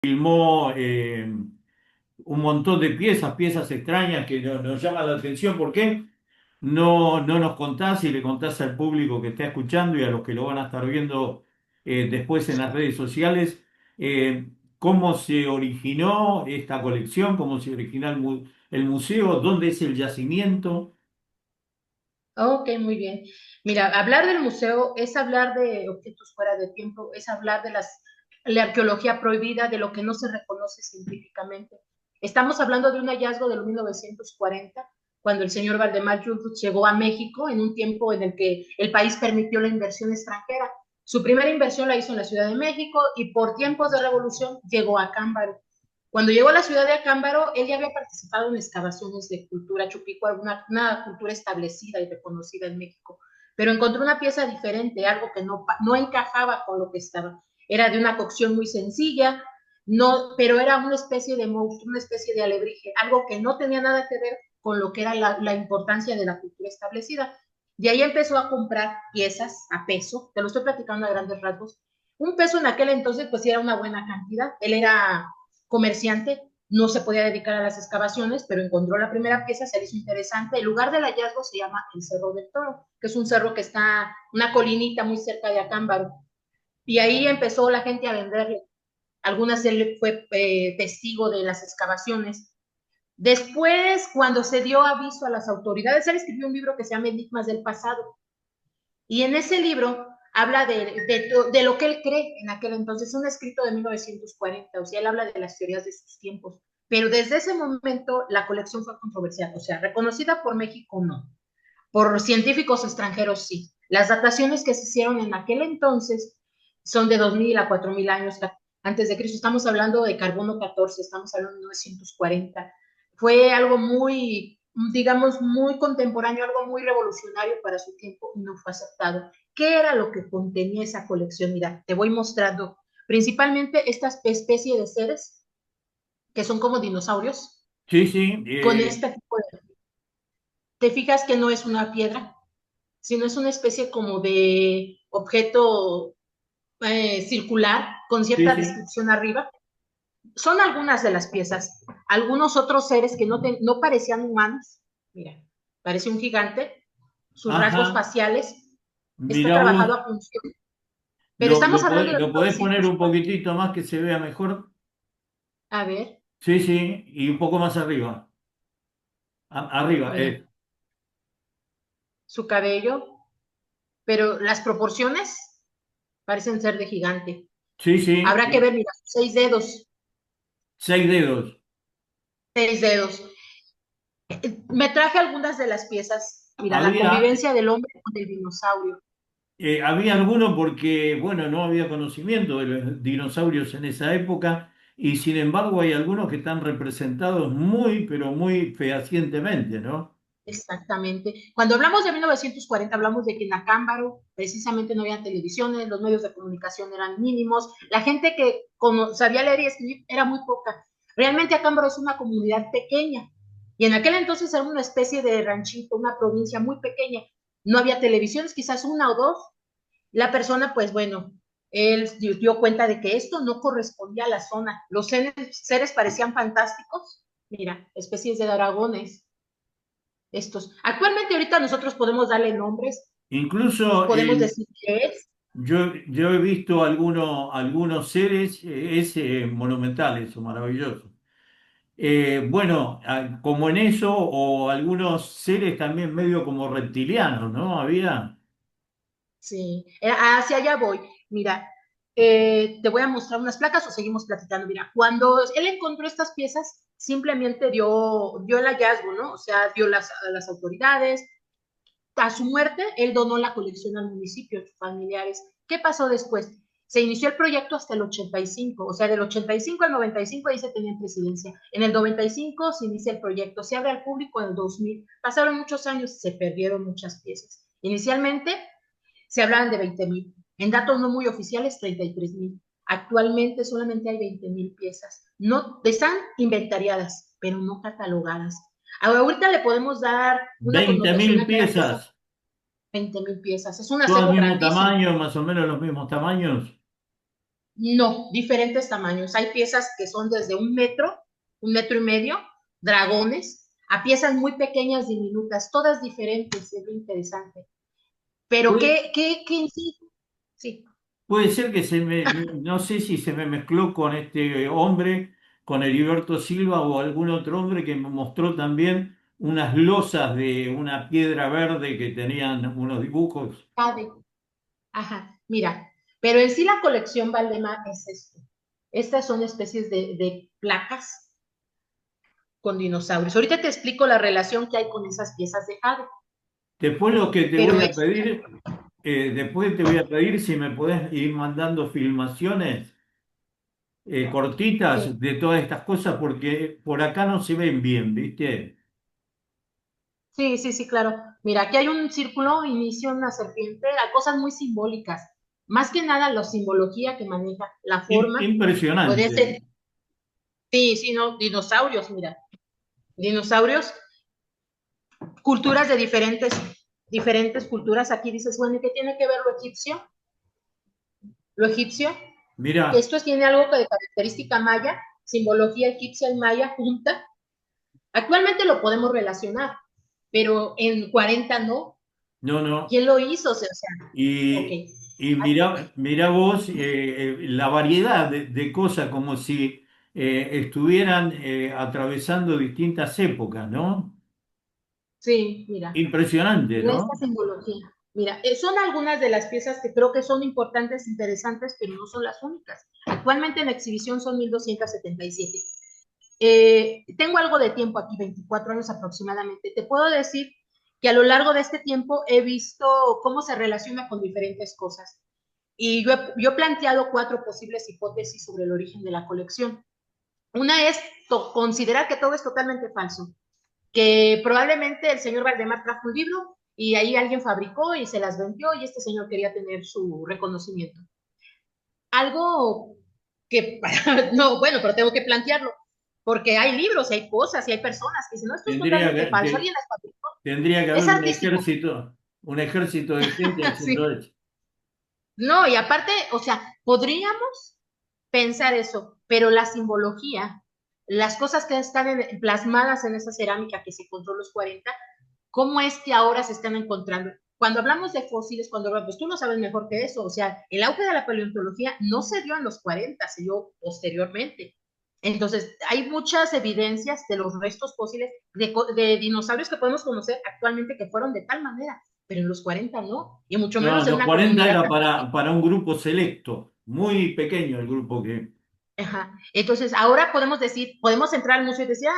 filmó un montón de piezas extrañas que nos llaman la atención. ¿Por qué no nos contás y le contás al público que está escuchando y a los que lo van a estar viendo después en las redes sociales, cómo se originó esta colección, cómo se originó el museo, dónde es el yacimiento? Ok, muy bien. Mira, hablar del museo es hablar de objetos fuera de tiempo, es hablar de la arqueología prohibida, de lo que no se reconoce científicamente. Estamos hablando de un hallazgo de los 1940, cuando el señor Valdemar Llorens llegó a México en un tiempo en el que el país permitió la inversión extranjera. Su primera inversión la hizo en la Ciudad de México y por tiempos de revolución llegó a Cámbaro. Cuando llegó a la ciudad de Acámbaro, él ya había participado en excavaciones de cultura chupicua, una cultura establecida y reconocida en México, pero encontró una pieza diferente, algo que no encajaba con lo que estaba. Era de una cocción muy sencilla, no, pero era una especie de monstruo, una especie de alebrije, algo que no tenía nada que ver con lo que era la importancia de la cultura establecida. De ahí empezó a comprar piezas a peso, te lo estoy platicando a grandes rasgos. Un peso en aquel entonces pues era una buena cantidad, él era comerciante, no se podía dedicar a las excavaciones, pero encontró la primera pieza, se le hizo interesante. El lugar del hallazgo se llama el Cerro del Toro, que es un cerro que está, una colinita muy cerca de Acámbaro. Y ahí empezó la gente a venderle. Algunas él fue testigo de las excavaciones. Después, cuando se dio aviso a las autoridades, él escribió un libro que se llama Enigmas del Pasado. Y en ese libro habla de lo que él cree en aquel entonces, un escrito de 1940, o sea, él habla de las teorías de sus tiempos. Pero desde ese momento la colección fue controversial, o sea, reconocida por México no, por científicos extranjeros sí. Las dataciones que se hicieron en aquel entonces son de 2000 a 4000 años antes de Cristo. Estamos hablando de carbono 14, estamos hablando de 1940. Fue algo muy, digamos, muy contemporáneo, algo muy revolucionario para su tiempo y no fue aceptado. ¿Qué era lo que contenía esa colección? Mira, te voy mostrando principalmente estas especies de seres que son como dinosaurios, Sí, sí, con este tipo de... ¿Te fijas que no es una piedra? Sino es una especie como de objeto circular con sí, cierta sí. descripción arriba. Son algunas de las piezas. Algunos otros seres que no parecían humanos. Mira, parece un gigante. Sus rasgos Ajá, faciales está mirá trabajado vos, a función. Pero estamos hablando de lo podés poner un 1940. poquitito más que se vea mejor. A ver, Sí, sí, y un poco más arriba. Arriba, mira, su cabello, pero las proporciones parecen ser de gigante. sí, sí, Habrá que ver, mira, 6 dedos, 6 dedos. 6 dedos. Me traje algunas de las piezas. Mira, la Había, convivencia del hombre con el dinosaurio. había alguno porque, bueno, no había conocimiento de los dinosaurios en esa época y sin embargo hay algunos que están representados muy, pero muy fehacientemente, ¿no? Exactamente. Cuando hablamos de 1940, hablamos de que en Acámbaro precisamente no había televisiones, los medios de comunicación eran mínimos, la gente que como sabía leer y escribir era muy poca. Realmente Acámbaro es una comunidad pequeña y en aquel entonces era una especie de ranchito, una provincia muy pequeña. No había televisiones, quizás una o dos. La persona, pues bueno, él dio cuenta de que esto no correspondía a la zona. Los seres parecían fantásticos. Mira, especies de dragones, estos. Actualmente ahorita nosotros podemos darle nombres, Incluso podemos decir qué es. yo he visto algunos seres, monumentales o maravillosos. Bueno, como en eso, o algunos seres también medio como reptilianos, ¿no? Había. Sí, hacia allá voy. Mira, te voy a mostrar unas placas o seguimos platicando. Mira, cuando él encontró estas piezas, simplemente dio el hallazgo, ¿no? O sea, dio a las autoridades. A su muerte, él donó la colección al municipio, a sus familiares. ¿Qué pasó después? Se inició el proyecto hasta el 85, o sea, del 85 al 95 ahí se tenía en presidencia. En el 95 se inicia el proyecto, se abre al público en el 2000. Pasaron muchos años, se perdieron muchas piezas. Inicialmente se hablaban de 20,000. En datos no muy oficiales, 33,000. Actualmente solamente hay 20,000 piezas. No, están inventariadas, pero no catalogadas. Ahorita le podemos dar una veinte connotación mil a cada pieza. piezas, 20,000 piezas. Es un todas acervo del mismo grandísimo. tamaño, más o menos los mismos tamaños. No, diferentes tamaños. Hay piezas que son desde 1 metro, 1 metro y medio, dragones, a piezas muy pequeñas, diminutas, todas diferentes, es lo interesante. Pero Puede, ¿qué sí? Sí, puede ser que no sé si se me mezcló con este hombre, con Heriberto Silva o algún otro hombre que me mostró también unas losas de una piedra verde que tenían unos dibujos. padre. Ajá, mira, pero en sí la colección Valdemar es esto. Estas son especies de placas con dinosaurios. Ahorita te explico la relación que hay con esas piezas de jade, Después lo que te pero voy a pedir, después te voy a pedir si me podés ir mandando filmaciones cortitas sí, de todas estas cosas, porque por acá no se ven bien, ¿viste? sí, sí, sí, claro. Mira, aquí hay un círculo, inicia una serpiente, hay cosas muy simbólicas. Más que nada la simbología que maneja, la forma, puede Impresionante. ser, sí, sí, no, dinosaurios, mira, dinosaurios, culturas de diferentes culturas. Aquí dices, bueno, ¿qué tiene que ver lo egipcio? Lo egipcio, Mira, esto tiene algo de característica maya, simbología egipcia y maya junta. Actualmente lo podemos relacionar, pero en 40 no. no, no. ¿Quién lo hizo? Ok. Y mira vos la variedad de cosas como si estuvieran atravesando distintas épocas, ¿no? Sí, mira, Impresionante, mira ¿no? esta simbología. Mira, son algunas de las piezas que creo que son importantes, interesantes, pero no son las únicas. Actualmente en la exhibición son 1277. Tengo algo de tiempo aquí, 24 años aproximadamente. Te puedo decir que a lo largo de este tiempo he visto cómo se relaciona con diferentes cosas. Y yo he planteado 4 posibles hipótesis sobre el origen de la colección. Una es considerar que todo es totalmente falso, que probablemente el señor Valdemar trajo un libro y ahí alguien fabricó y se las vendió y este señor quería tener su reconocimiento. Algo que, no, bueno, pero tengo que plantearlo, porque hay libros y hay cosas y hay personas que dicen, no, esto es Tendría totalmente que, falso, alguien las fabricó, tendría que es haber artístico. un ejército de gente haciendo Sí. eso. No, y aparte, o sea, podríamos pensar eso, pero la simbología, las cosas que están plasmadas en esa cerámica que se encontró en los 40, ¿cómo es que ahora se están encontrando? Cuando hablamos de fósiles, cuando hablamos, pues tú lo sabes mejor que eso, o sea, el auge de la paleontología no se dio en los 40, se dio posteriormente. Entonces, hay muchas evidencias de los restos fósiles de dinosaurios que podemos conocer actualmente que fueron de tal manera, pero en los 40 no, y mucho No, menos en los una 40 comunidad era tan pequeña. para un grupo selecto, muy pequeño el grupo que... Ajá. Entonces, ahora podemos decir, podemos entrar al museo y decir,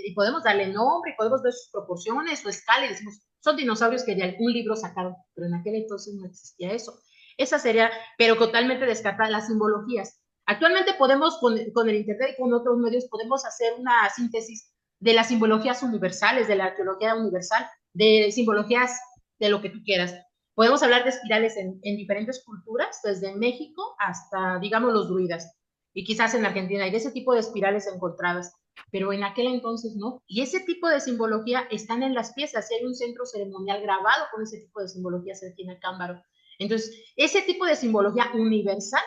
y podemos darle nombre, y podemos ver sus proporciones, su escala, y decimos, son dinosaurios que de algún libro sacaron, pero en aquel entonces no existía eso. Esa sería, pero totalmente descartar las simbologías. Actualmente podemos, con el Internet y con otros medios, podemos hacer una síntesis de las simbologías universales, de la arqueología universal, de simbologías de lo que tú quieras. Podemos hablar de espirales en diferentes culturas, desde México hasta, digamos, los druidas y quizás en Argentina hay de ese tipo de espirales encontradas, pero en aquel entonces no. Y ese tipo de simbología están en las piezas, y hay un centro ceremonial grabado con ese tipo de simbología cerca en Cámbaro. Entonces, ese tipo de simbología universal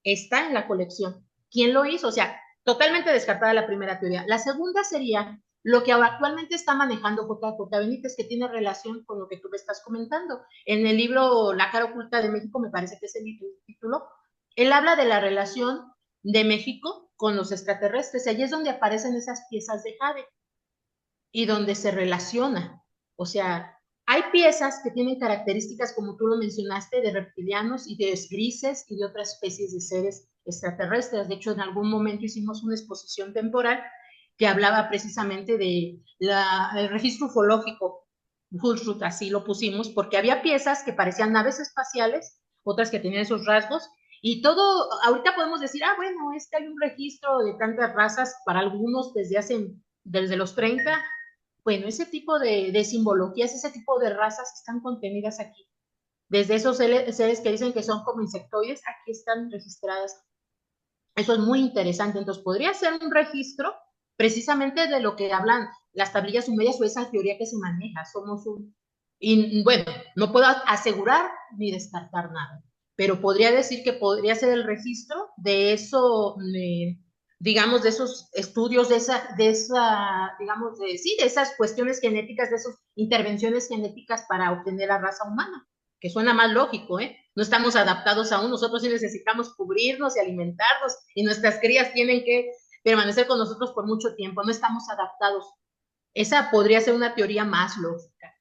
está en la colección. ¿Quién lo hizo? O sea, totalmente descartada la primera teoría. La segunda sería lo que actualmente está manejando J. Benítez, que tiene relación con lo que tú me estás comentando. En el libro La cara oculta de México, me parece que es el título, él habla de la relación de México con los extraterrestres. Y allí es donde aparecen esas piezas de jade y donde se relaciona. O sea, hay piezas que tienen características, como tú lo mencionaste, de reptilianos y de grises y de otras especies de seres extraterrestres. De hecho, en algún momento hicimos una exposición temporal que hablaba precisamente de el registro ufológico, Hulsrut, así lo pusimos, porque había piezas que parecían naves espaciales, otras que tenían esos rasgos, y todo, ahorita podemos decir, bueno, es que hay un registro de tantas razas para algunos desde los 30. Bueno, ese tipo de simbologías, ese tipo de razas están contenidas aquí. Desde esos seres que dicen que son como insectoides, aquí están registradas. Eso es muy interesante. Entonces, podría ser un registro precisamente de lo que hablan las tablillas sumerias o esa teoría que se maneja. Y bueno, no puedo asegurar ni descartar nada. pero podría decir que podría ser el registro de eso, digamos, de esos estudios, digamos, sí, de esas cuestiones genéticas, de esas intervenciones genéticas para obtener la raza humana, que suena más lógico, ¿eh? No estamos adaptados aún, nosotros sí necesitamos cubrirnos y alimentarnos, y nuestras crías tienen que permanecer con nosotros por mucho tiempo, no estamos adaptados. Esa podría ser una teoría más lógica.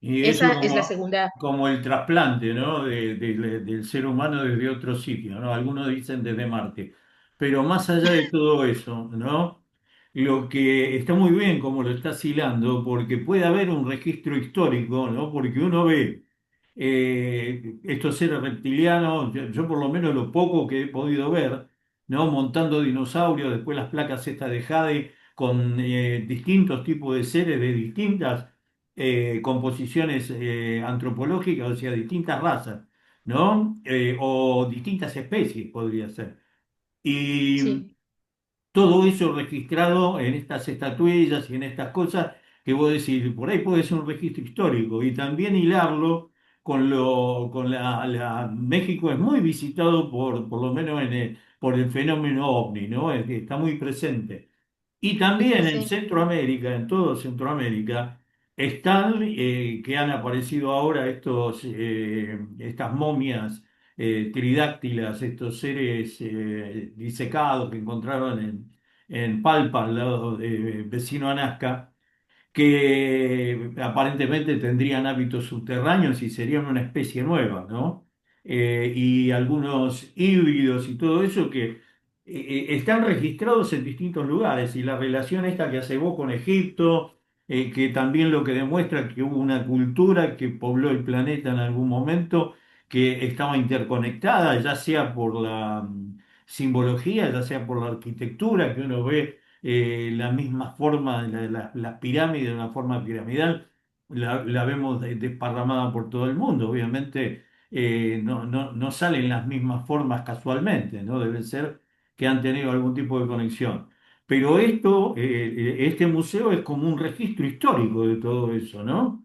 Y eso Esa es la como, segunda. como el trasplante, ¿no? Del ser humano desde otro sitio, ¿no? Algunos dicen desde Marte. Pero más allá de todo eso, ¿no? Lo que está muy bien como lo está hilando, porque puede haber un registro histórico, ¿no? Porque uno ve estos seres reptilianos, yo por lo menos lo poco que he podido ver, ¿no? Montando dinosaurios, después las placas estas de Jade con distintos tipos de seres de distintas composiciones antropológicas, o sea, distintas razas, ¿no? O distintas especies, podría ser. Y Sí, todo eso registrado en estas estatuillas y en estas cosas que vos decís, por ahí puede ser un registro histórico y también hilarlo con México es muy visitado por lo menos por el fenómeno ovni, ¿no? Es que está muy presente. Y también en sí, Centroamérica, en todo Centroamérica, están que han aparecido ahora estas momias tridáctilas, estos seres disecados que encontraron en Palpa, al lado de vecino a Nazca, que aparentemente tendrían hábitos subterráneos y serían una especie nueva, ¿no? Y algunos híbridos y todo eso que están registrados en distintos lugares y la relación esta que hace vos con Egipto, que también lo que demuestra que hubo una cultura que pobló el planeta en algún momento, que estaba interconectada, ya sea por la simbología, ya sea por la arquitectura que uno ve la misma forma, las pirámides, una forma piramidal, la vemos desparramada por todo el mundo. Obviamente no salen las mismas formas casualmente, ¿no? Deben ser que han tenido algún tipo de conexión. Pero este museo es como un registro histórico de todo eso, ¿no?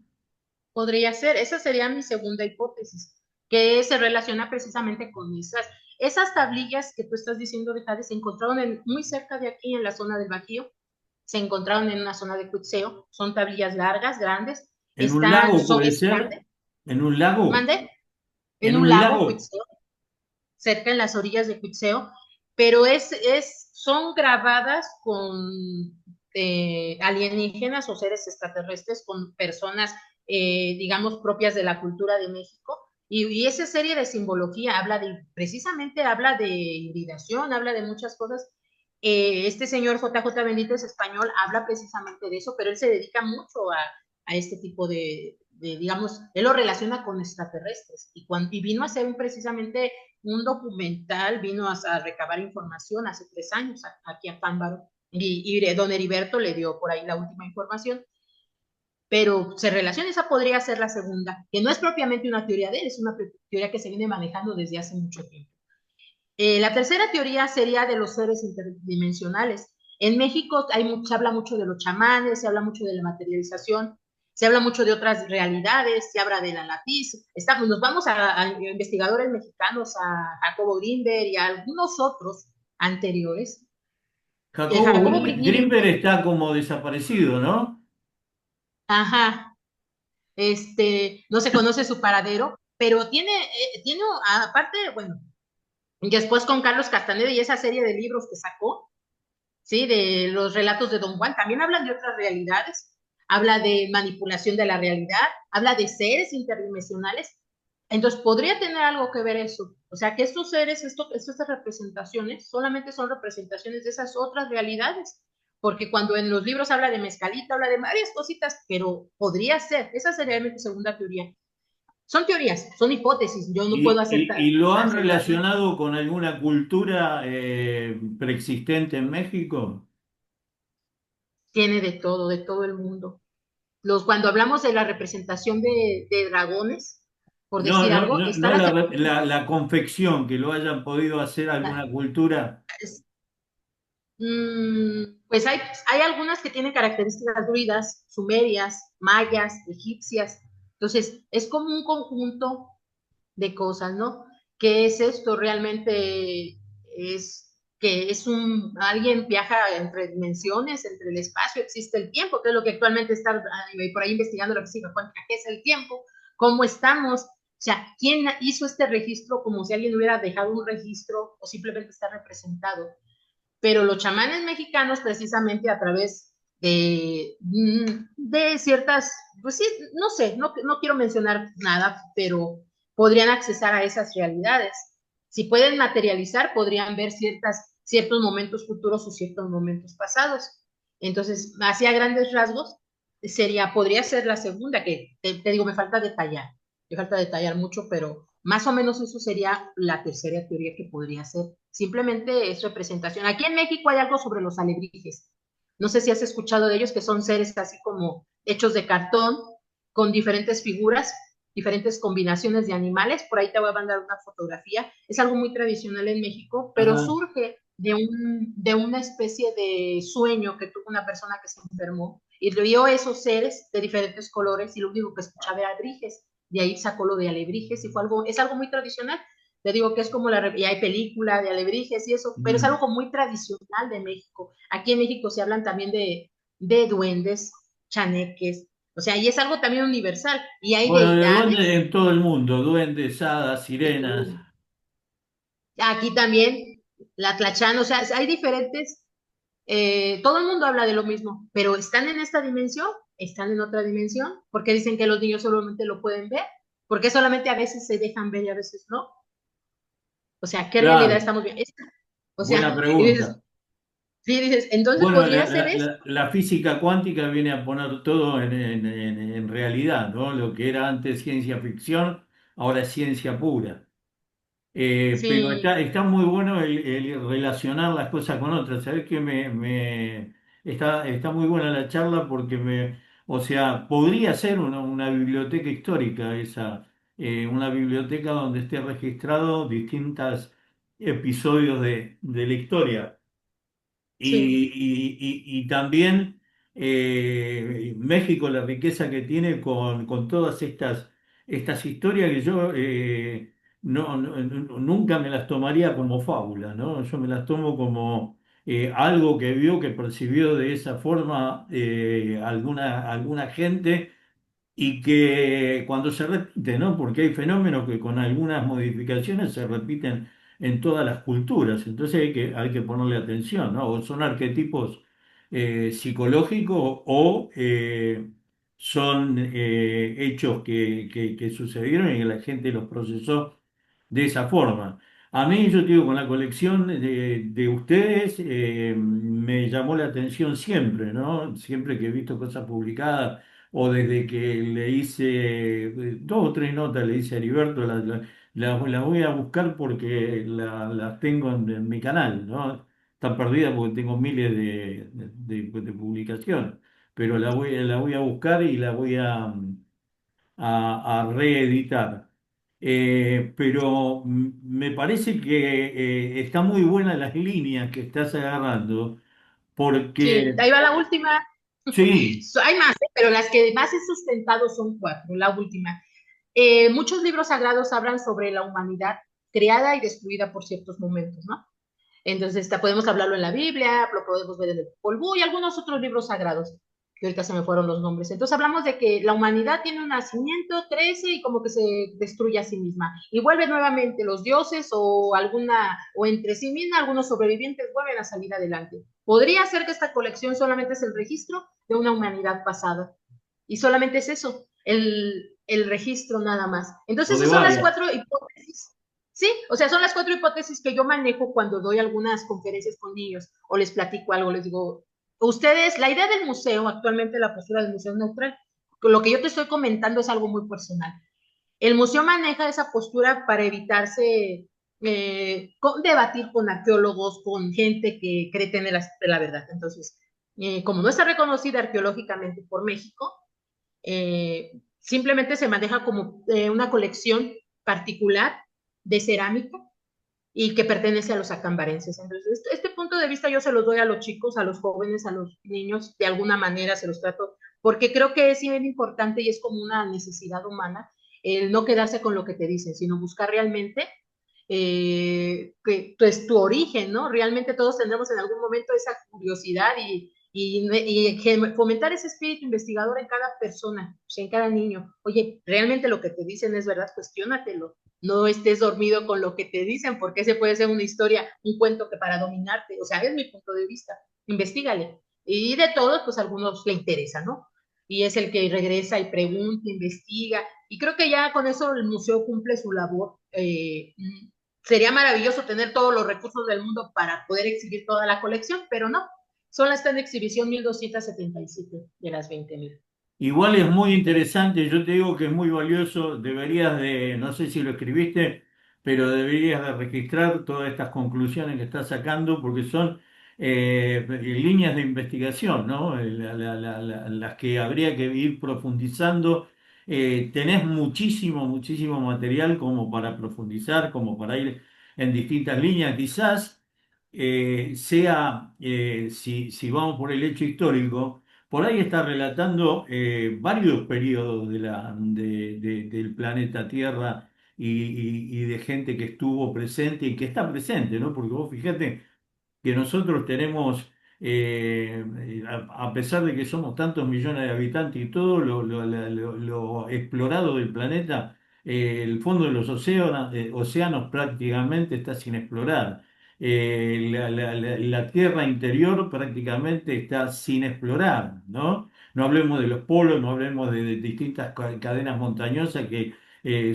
podría ser. Esa sería mi segunda hipótesis, que se relaciona precisamente con esas tablillas que tú estás diciendo de Jade, se encontraron muy cerca de aquí, en la zona del Bajío, se encontraron en una zona de Cuitzeo, son tablillas largas, grandes, En un lago puede es ser, parte, en un lago, mande, en en un un lago, lago. Cuitzeo, cerca en las orillas de Cuitzeo, pero son grabadas con alienígenas o seres extraterrestres, con personas, digamos, propias de la cultura de México. Y esa serie de simbología precisamente habla de hibridación, habla de muchas cosas. Este señor JJ Benítez español habla precisamente de eso, pero él se dedica mucho a este tipo digamos, él lo relaciona con extraterrestres y vino a hacer precisamente un documental, vino a recabar información hace 3 años aquí a Pámbaro y don Heriberto le dio por ahí la última información, pero se relaciona, esa podría ser la segunda, que no es propiamente una teoría de él, es una teoría que se viene manejando desde hace mucho tiempo. La tercera teoría sería de los seres interdimensionales. En México se habla mucho de los chamanes, se habla mucho de la materialización, se habla mucho de otras realidades, se habla de la latiz. Nos vamos a investigadores mexicanos, a Jacobo Grinberg y a algunos otros anteriores. Jacobo Jacobo Grinberg Grinberg, está como desaparecido, ¿no? ajá, no se conoce su paradero, pero tiene aparte, bueno, después con Carlos Castaneda y esa serie de libros que sacó, ¿sí? De los relatos de Don Juan, también hablan de otras realidades, habla de manipulación de la realidad, habla de seres interdimensionales, entonces podría tener algo que ver eso, o sea que estos seres, estas representaciones, solamente son representaciones de esas otras realidades, porque cuando en los libros habla de mezcalita, habla de varias cositas, pero podría ser, esa sería mi segunda teoría. Son teorías, son hipótesis, yo no puedo Y lo han acertarme. relacionado con alguna cultura preexistente en México. Tiene de todo el mundo. Cuando hablamos de la representación de dragones, por No, decir no, algo, no, está no la confección, que lo hayan podido hacer alguna cultura. pues hay algunas que tienen características druidas, sumerias, mayas, egipcias. Entonces, es como un conjunto de cosas, ¿no? ¿qué es esto? Realmente es que alguien viaja entre dimensiones, entre el espacio, existe el tiempo, que es lo que actualmente está por ahí investigando la física cuántica, ¿qué es el tiempo? ¿Cómo estamos? O sea, ¿quién hizo este registro como si alguien hubiera dejado un registro o simplemente está representado? Pero los chamanes mexicanos, precisamente a través de ciertas, pues sí, no sé, no quiero mencionar nada, pero podrían accesar a esas realidades. Si pueden materializar, podrían ver ciertos momentos futuros o ciertos momentos pasados. Entonces, hacia grandes rasgos, podría ser la segunda, que te digo, me falta detallar mucho, pero más o menos eso sería la tercera teoría que podría ser. Simplemente es representación. Aquí en México hay algo sobre los alebrijes. No sé si has escuchado de ellos, que son seres así como hechos de cartón, con diferentes figuras, diferentes combinaciones de animales. Por ahí te voy a mandar una fotografía. Es algo muy tradicional en México, pero Ajá. surge de una especie de sueño que tuvo una persona que se enfermó y vio esos seres de diferentes colores y lo único que escuchaba era alebrijes. De ahí sacó lo de alebrijes y es algo muy tradicional. Te digo que es como y hay película de alebrijes y eso, pero es Mm. algo muy tradicional de México. Aquí en México se hablan también de duendes, chaneques, o sea, y es algo también universal. Y hay Bueno, de duendes deidades, en todo el mundo, duendes, hadas, sirenas. aquí también, la tlachán, o sea, hay diferentes, todo el mundo habla de lo mismo, pero están en esta dimensión, están en otra dimensión, porque dicen que los niños solamente lo pueden ver, porque solamente a veces se dejan ver y a veces no. O sea, ¿qué realidad Claro, estamos viendo? O buena sea, y dices, pregunta. sí, dices, entonces Bueno, podría ser eso. la física cuántica viene a poner todo en realidad, ¿no? Lo que era antes ciencia ficción, ahora es ciencia pura. Pero Sí, está muy bueno el relacionar las cosas con otras. Sabes que está muy buena la charla porque o sea, podría ser una biblioteca histórica esa, una biblioteca donde esté registrado distintos episodios de la historia. sí, Y también México, la riqueza que tiene con todas estas historias que yo nunca me las tomaría como fábula, ¿no? Yo me las tomo como algo que vio, que percibió de esa forma alguna gente y que cuando se repite, ¿no? Porque hay fenómenos que con algunas modificaciones se repiten en todas las culturas, entonces hay que ponerle atención, ¿no? O son arquetipos psicológicos o son hechos que sucedieron y que la gente los procesó de esa forma. A mí, yo te digo, con la colección de ustedes me llamó la atención siempre, ¿no? Siempre que he visto cosas publicadas o desde que le hice 2 o 3 notas, le hice a Heriberto, las voy a buscar porque las tengo en mi canal, ¿no? Están perdidas porque tengo miles de publicaciones, pero la voy a buscar y la voy a reeditar. Pero me parece que están muy buenas las líneas que estás agarrando, sí, porque ahí va la última. sí. Hay más, pero las que más he sustentado son cuatro, la última. Muchos libros sagrados hablan sobre la humanidad creada y destruida por ciertos momentos, ¿no? Entonces, podemos hablarlo en la Biblia, lo podemos ver en el Polvo y algunos otros libros sagrados, que ahorita se me fueron los nombres. Entonces, hablamos de que la humanidad tiene un nacimiento, crece y como que se destruye a sí misma. Y vuelve nuevamente los dioses o entre sí misma, algunos sobrevivientes vuelven a salir adelante. Podría ser que esta colección solamente es el registro de una humanidad pasada. Y solamente es eso, el registro nada más. O Entonces, de esas son las varias. cuatro hipótesis. Sí, o sea, son las cuatro hipótesis que yo manejo cuando doy algunas conferencias con niños o les platico algo, les digo, ustedes, la idea del museo, actualmente la postura del museo es neutral, lo que yo te estoy comentando es algo muy personal. El museo maneja esa postura para evitarse debatir con arqueólogos, con gente que cree tener la verdad. Entonces, como no está reconocida arqueológicamente por México, simplemente se maneja como una colección particular de cerámica y que pertenece a los acambarenses. Entonces, este punto de vista yo se los doy a los chicos, a los jóvenes, a los niños, de alguna manera se los trato, porque creo que es bien importante y es como una necesidad humana el no quedarse con lo que te dicen, sino buscar realmente. pues, tu origen, ¿no? Realmente todos tendremos en algún momento esa curiosidad fomentar ese espíritu investigador en cada persona, o sea, en cada niño. Oye, realmente lo que te dicen es verdad, cuestiónatelo. No estés dormido con lo que te dicen, porque ese puede ser una historia, un cuento que para dominarte, o sea, es mi punto de vista. Investígale. Y de todos, pues a algunos le interesa, ¿no? Y es el que regresa y pregunta, investiga, y creo que ya con eso el museo cumple su labor. Sería maravilloso tener todos los recursos del mundo para poder exhibir toda la colección, pero no, solo está en exhibición 1277 de las 20.000. Igual es muy interesante, yo te digo que es muy valioso, deberías de, no sé si lo escribiste, pero deberías de registrar todas estas conclusiones que estás sacando porque son líneas de investigación, ¿no? Las que habría que ir profundizando. Tenés muchísimo, muchísimo material como para profundizar, como para ir en distintas líneas. Quizás si vamos por el hecho histórico, por ahí está relatando varios periodos del planeta Tierra y de gente que estuvo presente y que está presente, ¿no? Porque vos fíjate que nosotros tenemos, a pesar de que somos tantos millones de habitantes y todo lo explorado del planeta, el fondo de los océanos prácticamente está sin explorar. La tierra interior prácticamente está sin explorar, ¿no? No hablemos de los polos, no hablemos de distintas cadenas montañosas que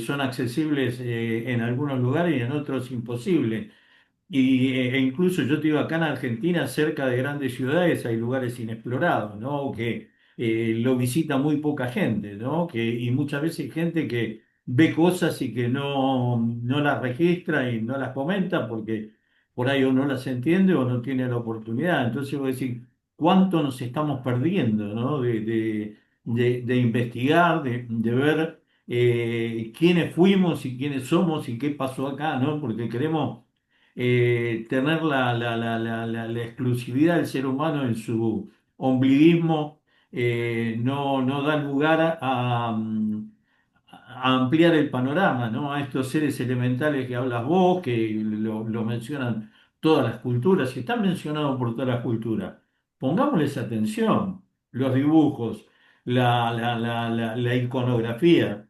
son accesibles en algunos lugares y en otros imposibles. E incluso yo te digo, acá en Argentina, cerca de grandes ciudades, hay lugares inexplorados, ¿no? Que lo visita muy poca gente, ¿no? Y muchas veces gente que ve cosas y que no las registra y no las comenta porque por ahí o no las entiende o no tiene la oportunidad. Entonces voy a decir, ¿cuánto nos estamos perdiendo, ¿no? De investigar, de ver quiénes fuimos y quiénes somos y qué pasó acá, ¿no? Porque queremos tener la exclusividad del ser humano en su ombliguismo, no da lugar a ampliar el panorama, ¿no? A estos seres elementales que hablas vos, que lo mencionan todas las culturas y están mencionados por todas las culturas. Pongámosles atención, los dibujos, la iconografía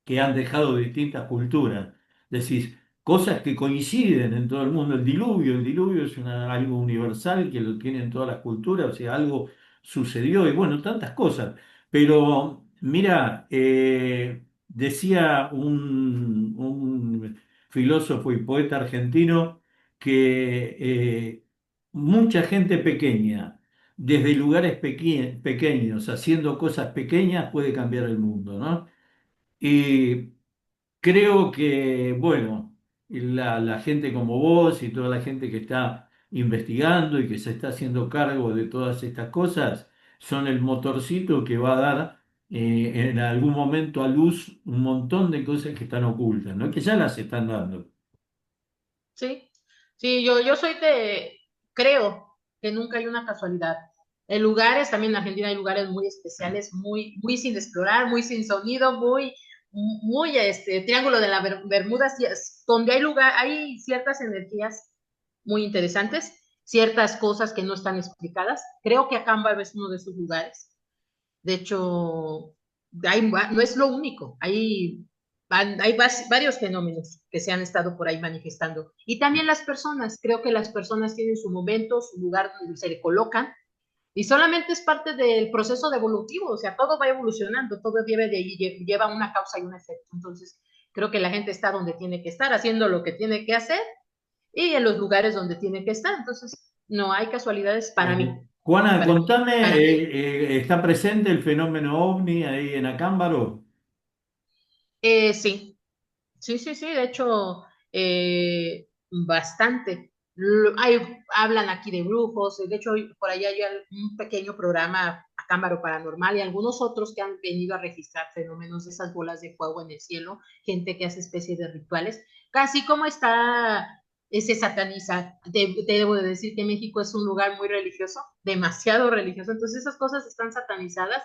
que han dejado distintas culturas. Decís, cosas que coinciden en todo el mundo. El diluvio es algo universal que lo tienen todas las culturas, o sea, algo sucedió y bueno, tantas cosas. Pero mira, decía un filósofo y poeta argentino que mucha gente pequeña, desde lugares pequeños, haciendo cosas pequeñas, puede cambiar el mundo, ¿no? Y creo que, bueno, la gente como vos y toda la gente que está investigando y que se está haciendo cargo de todas estas cosas son el motorcito que va a dar en algún momento a luz un montón de cosas que están ocultas, ¿no? Que ya las están dando. Sí, sí, yo creo que nunca hay una casualidad. En lugares, también en Argentina hay lugares muy especiales, muy sin explorar, muy sin sonido, Triángulo de la Bermuda, donde hay ciertas energías muy interesantes, ciertas cosas que no están explicadas. Creo que Acámbaro es uno de esos lugares. De hecho, no es lo único, hay varios fenómenos que se han estado por ahí manifestando. Y también las personas, creo que las personas tienen su momento, su lugar donde se le colocan, y solamente es parte del proceso de evolutivo, o sea, todo va evolucionando, todo lleva una causa y un efecto. Entonces, creo que la gente está donde tiene que estar, haciendo lo que tiene que hacer, y en los lugares donde tiene que estar. Entonces, no hay casualidades Juana, para mí, contame, para mí. ¿está presente el fenómeno ovni ahí en Acámbaro? Sí, sí, de hecho, bastante. Hablan aquí de brujos, de hecho, por ahí hay un pequeño programa Acámbaro Paranormal y algunos otros que han venido a registrar fenómenos de esas bolas de fuego en el cielo, gente que hace especies de rituales, casi como se sataniza. Te debo de decir que México es un lugar muy religioso, demasiado religioso, entonces esas cosas están satanizadas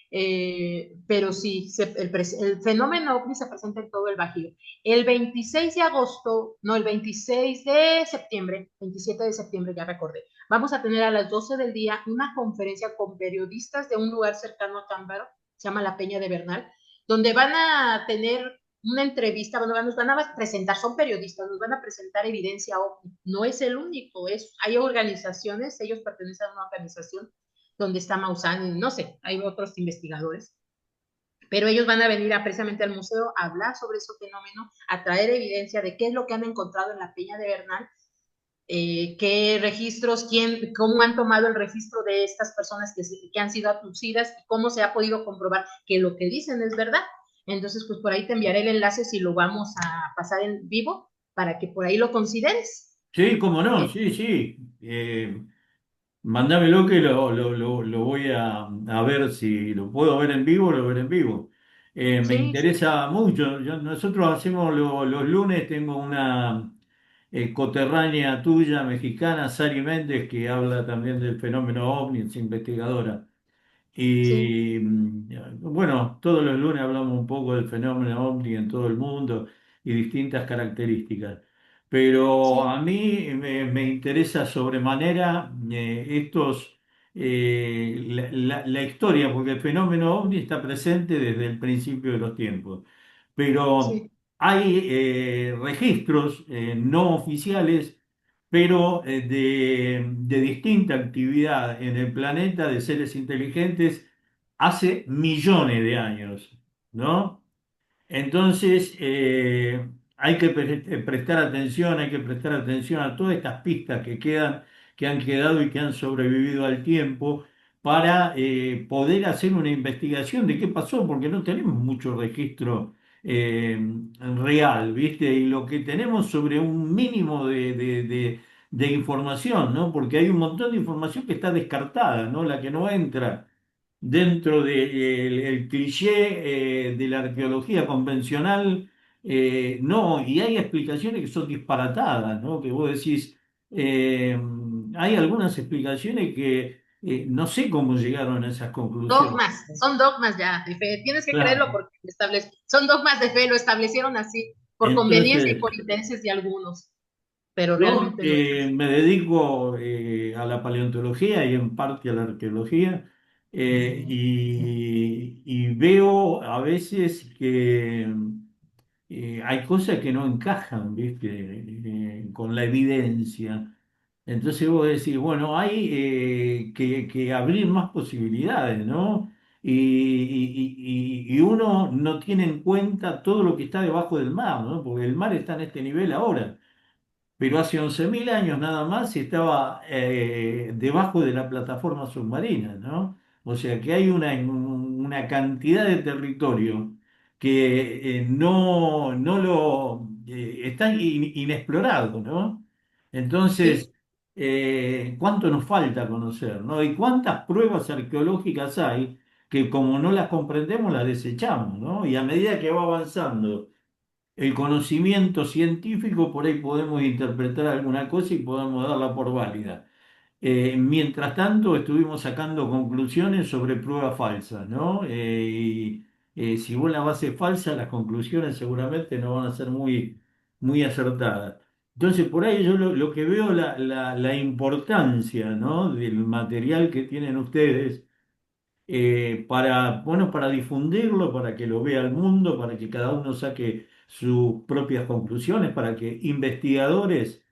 Pero sí, el fenómeno ovni se presenta en todo el Bajío. El 26 de agosto, no, el 26 de septiembre, 27 de septiembre, ya recordé, vamos a tener a las 12 del día una conferencia con periodistas de un lugar cercano a Cámbaro, se llama La Peña de Bernal, donde van a tener una entrevista, bueno, nos van a presentar, son periodistas, nos van a presentar evidencia OVNI. No es el único, hay organizaciones, ellos pertenecen a una organización donde está Maussan, no sé, hay otros investigadores, pero ellos van a venir precisamente al museo a hablar sobre ese fenómeno, a traer evidencia de qué es lo que han encontrado en la Peña de Bernal, qué registros, cómo han tomado el registro de estas personas que han sido abducidas y cómo se ha podido comprobar que lo que dicen es verdad. Entonces, pues por ahí te enviaré el enlace si lo vamos a pasar en vivo para que por ahí lo consideres. Sí, cómo no, Eh, sí, sí. Mándamelo que lo voy a ver si lo puedo ver en vivo, lo veré en vivo. Me sí, sí, interesa mucho. Nosotros hacemos los lunes, tengo una coterránea tuya, mexicana, Sari Méndez, que habla también del fenómeno OVNI, es investigadora. sí, Y bueno, todos los lunes hablamos un poco del fenómeno OVNI en todo el mundo y distintas características. Pero sí, a mí me interesa sobremanera la historia, porque el fenómeno OVNI está presente desde el principio de los tiempos. Pero sí, hay registros no oficiales pero de distinta actividad en el planeta de seres inteligentes hace millones de años, ¿no? Entonces, hay que prestar atención, hay que prestar atención a todas estas pistas que quedan, que han quedado y que han sobrevivido al tiempo para poder hacer una investigación de qué pasó, porque no tenemos mucho registro eh, real, ¿viste? Y lo que tenemos sobre un mínimo de información, ¿no? Porque hay un montón de información que está descartada, ¿no? La que no entra dentro del el cliché de la arqueología convencional, no, y hay explicaciones que son disparatadas, ¿no? Que vos decís, eh, hay algunas explicaciones que no sé cómo llegaron a esas conclusiones. dogmas, son dogmas ya de fe, tienes que creerlo Claro. porque son dogmas de fe, lo establecieron así, por conveniencia y Entonces, por intereses de algunos, pero yo realmente no es así. me dedico a la paleontología y en parte a la arqueología, y veo a veces que hay cosas que no encajan, ¿viste? Con la evidencia. Entonces vos decís, bueno, hay que abrir más posibilidades, ¿no? Y uno no tiene en cuenta todo lo que está debajo del mar, ¿no? Porque el mar está en este nivel ahora, pero hace 11.000 años nada más estaba debajo de la plataforma submarina, ¿no? O sea que hay una cantidad de territorio que no lo está inexplorado, ¿no? Sí, Entonces, ¿cuánto nos falta conocer, ¿no? Y cuántas pruebas arqueológicas hay que como no las comprendemos las desechamos, ¿no? Y a medida que va avanzando el conocimiento científico, por ahí podemos interpretar alguna cosa y podemos darla por válida. Mientras tanto, estuvimos sacando conclusiones sobre pruebas falsas, ¿no? Si vos la base es falsa, las conclusiones seguramente no van a ser muy acertadas. Entonces, por ahí yo lo que veo la importancia, ¿no? Del material que tienen ustedes para, bueno, para difundirlo, para que lo vea el mundo, para que cada uno saque sus propias conclusiones, para que investigadores,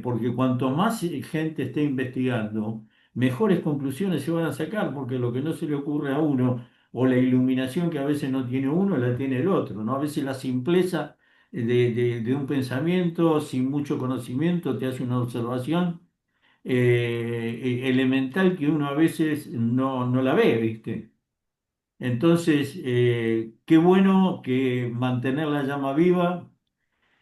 porque cuanto más gente esté investigando, mejores conclusiones se van a sacar, porque lo que no se le ocurre a uno, o la iluminación que a veces no tiene uno, la tiene el otro, ¿no? A veces la simpleza de un pensamiento sin mucho conocimiento te hace una observación elemental que uno a veces no la ve, ¿viste? Entonces, qué bueno que mantener la llama viva,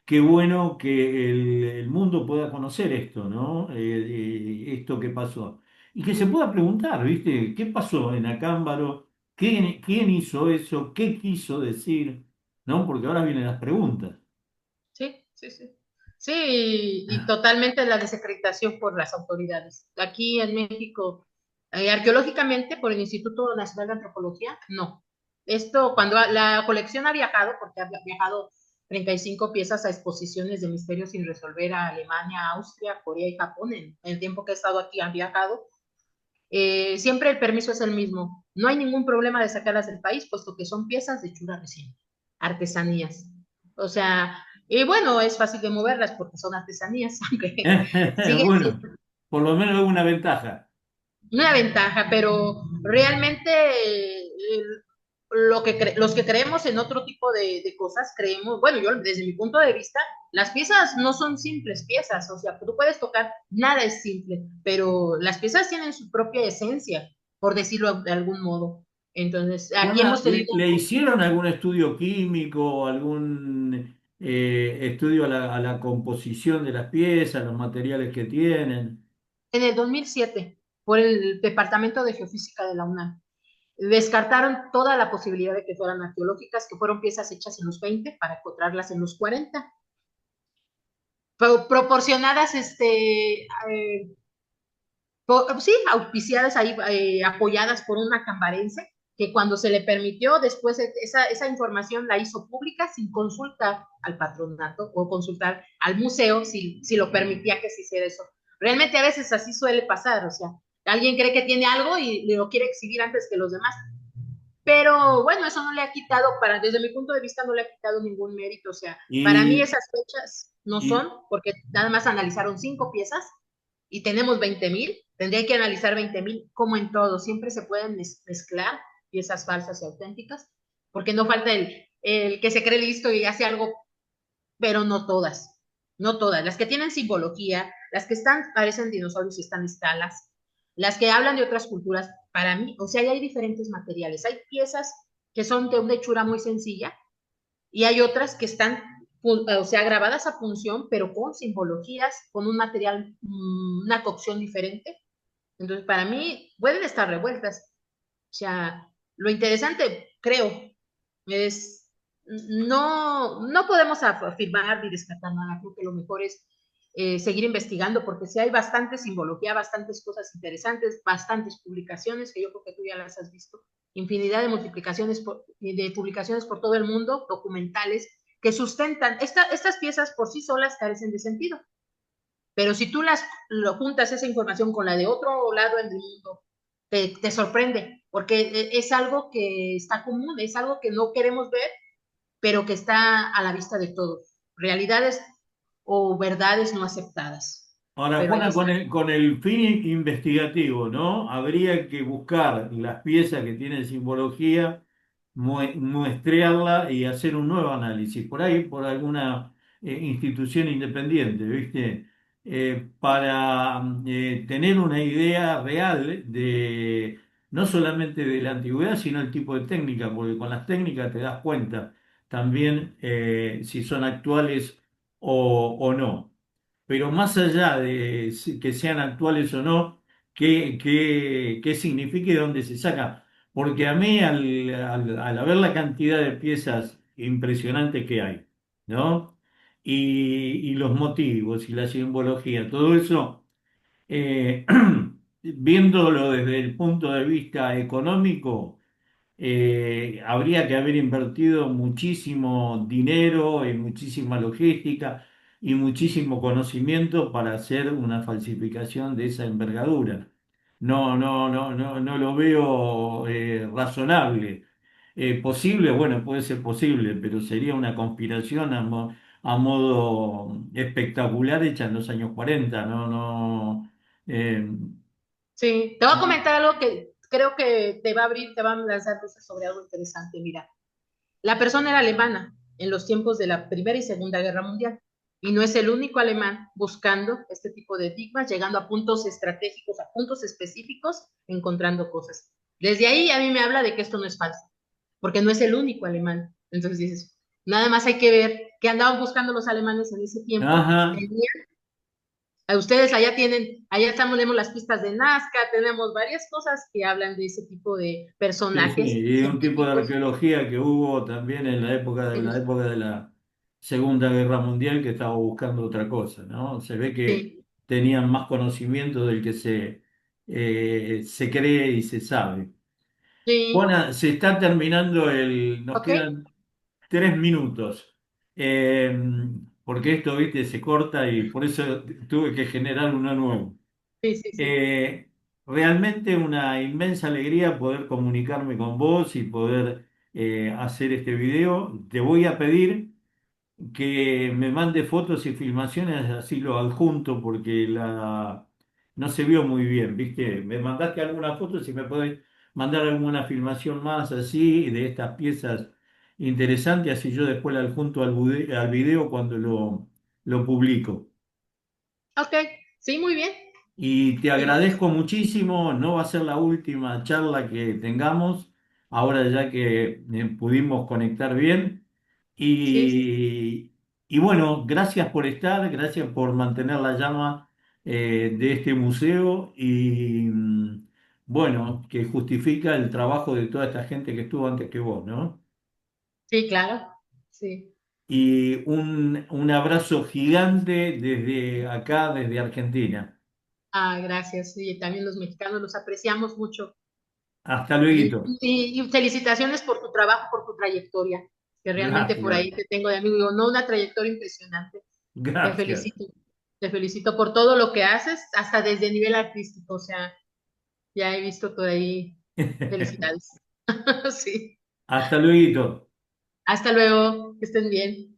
qué bueno que el mundo pueda conocer esto, ¿no? Esto que pasó. Y que se pueda preguntar, ¿viste? ¿Qué pasó en Acámbaro? ¿Quién hizo eso? ¿Qué quiso decir? ¿No? Porque ahora vienen las preguntas. sí, sí, sí. Sí, y totalmente la desacreditación por las autoridades. Aquí en México Arqueológicamente, por el Instituto Nacional de Antropología, no. Esto, cuando la colección ha viajado, porque ha viajado 35 piezas a exposiciones de misterios sin resolver a Alemania, Austria, Corea y Japón, en el tiempo que he estado aquí han viajado, siempre el permiso es el mismo. No hay ningún problema de sacarlas del país, puesto que son piezas de hechura reciente, artesanías. O sea, y bueno, es fácil de moverlas porque son artesanías, aunque siguen Bueno, siendo por lo menos es una ventaja. una ventaja, pero realmente los que creemos en otro tipo de cosas, creemos, bueno, yo desde mi punto de vista, las piezas no son simples piezas, o sea, tú puedes tocar, nada es simple, pero las piezas tienen su propia esencia, por decirlo de algún modo. Entonces, aquí hemos tenido, ¿Le hicieron algún estudio químico, algún estudio a la composición de las piezas, los materiales que tienen? en el 2007, por el Departamento de Geofísica de la UNAM, descartaron toda la posibilidad de que fueran arqueológicas, que fueron piezas hechas en los 20 para encontrarlas en los 40, proporcionadas, sí, auspiciadas ahí, apoyadas por una cambarense, que cuando se le permitió, después esa información la hizo pública sin consultar al patronato o consultar al museo si lo permitía que se hiciera eso. Realmente a veces así suele pasar, o sea, alguien cree que tiene algo y lo quiere exhibir antes que los demás. Pero bueno, eso no le ha quitado, desde mi punto de vista, no le ha quitado ningún mérito. O sea, para mí Y, esas fechas no y, son, porque nada más analizaron 5 piezas y tenemos 20,000. Tendría que analizar 20,000, como en todo. Siempre se pueden mezclar piezas falsas y auténticas, porque no falta el que se cree listo y hace algo, pero no todas. No todas. Las que tienen simbología, las que parecen dinosaurios y están escalas, las que hablan de otras culturas, para mí, o sea, hay diferentes materiales. Hay piezas que son de una hechura muy sencilla y hay otras que están, o sea, grabadas a punción, pero con simbologías, con un material, una cocción diferente. Entonces, para mí, pueden estar revueltas. O sea, lo interesante, creo, es no podemos afirmar ni descartar nada. Creo que lo mejor es seguir investigando, porque si hay bastante simbología, bastantes cosas interesantes, bastantes publicaciones, que yo creo que tú ya las has visto, infinidad de multiplicaciones, de publicaciones por todo el mundo, documentales, que sustentan, estas piezas por sí solas carecen de sentido, pero si tú lo juntas esa información con la de otro lado del mundo, te sorprende, porque es algo que está común, es algo que no queremos ver, pero que está a la vista de todos. Realidades o verdades no aceptadas. Ahora, Pero ahí Juana, está. con el fin investigativo, ¿no? Habría que buscar las piezas que tienen simbología, muestrearla y hacer un nuevo análisis, por ahí, por alguna institución independiente, ¿viste? Para tener una idea real de, no solamente de la antigüedad, sino el tipo de técnica, porque con las técnicas te das cuenta también si son actuales o no. Pero más allá de que sean actuales o no, qué significa y de dónde se saca? Porque a mí, al ver la cantidad de piezas impresionantes que hay, ¿no? Y los motivos y la simbología, todo eso, eh, viéndolo desde el punto de vista económico, habría que haber invertido muchísimo dinero y muchísima logística y muchísimo conocimiento para hacer una falsificación de esa envergadura. No lo veo razonable. Posible, bueno, puede ser posible, pero sería una conspiración a modo espectacular hecha en los años 40. Eh, Sí, te voy a comentar algo que creo que te va a abrir, te va a lanzar luces sobre algo interesante. Mira, la persona era alemana en los tiempos de la Primera y Segunda Guerra Mundial y no es el único alemán buscando este tipo de enigmas, llegando a puntos estratégicos, a puntos específicos, encontrando cosas. Desde ahí a mí me habla de que esto no es falso, porque no es el único alemán. Entonces dices, nada más hay que ver qué andaban buscando los alemanes en ese tiempo. ajá. Ustedes allá tienen, allá estamos, tenemos las pistas de Nazca, tenemos varias cosas que hablan de ese tipo de Sí, sí, personajes y un tipo de científicos. arqueología que hubo también en la época de la Segunda Guerra Mundial que estaba buscando otra cosa, ¿no? Se ve que Sí, tenían más conocimiento del se cree y se sabe. Sí, Juana, se está terminando nos ok. quedan 3 minutos. Eh, Porque esto, viste, se corta y por eso tuve que generar uno nuevo. Sí, sí, sí. Eh, Realmente una inmensa alegría poder comunicarme con vos y poder hacer este video. Te voy a pedir que me mande fotos y filmaciones, así lo adjunto porque no se vio muy bien, ¿viste? Me mandaste algunas fotos, si me podés mandar alguna filmación más así de estas piezas interesantes, así yo después la adjunto al video cuando lo publico. Ok, sí, muy bien. Y te Sí, agradezco muchísimo, no va a ser la última charla que tengamos, ahora ya que pudimos conectar bien. sí, sí. Y, y bueno, gracias por estar, gracias por mantener la llama de este museo y bueno, que justifica el trabajo de toda esta gente que estuvo antes que vos, ¿no? Sí, claro. Sí. Y un abrazo gigante desde acá, desde Argentina. Ah, gracias. Sí, también los mexicanos los apreciamos mucho. Hasta Y, luego. y felicitaciones por tu trabajo, por tu trayectoria, que realmente por Gracias. ahí te tengo de amigo, digo, no una trayectoria impresionante. Te Gracias. felicito, te felicito por todo lo que haces, hasta desde nivel artístico, o sea, ya he visto por ahí. Felicidades. Sí. Hasta luego. Hasta luego, que estén bien.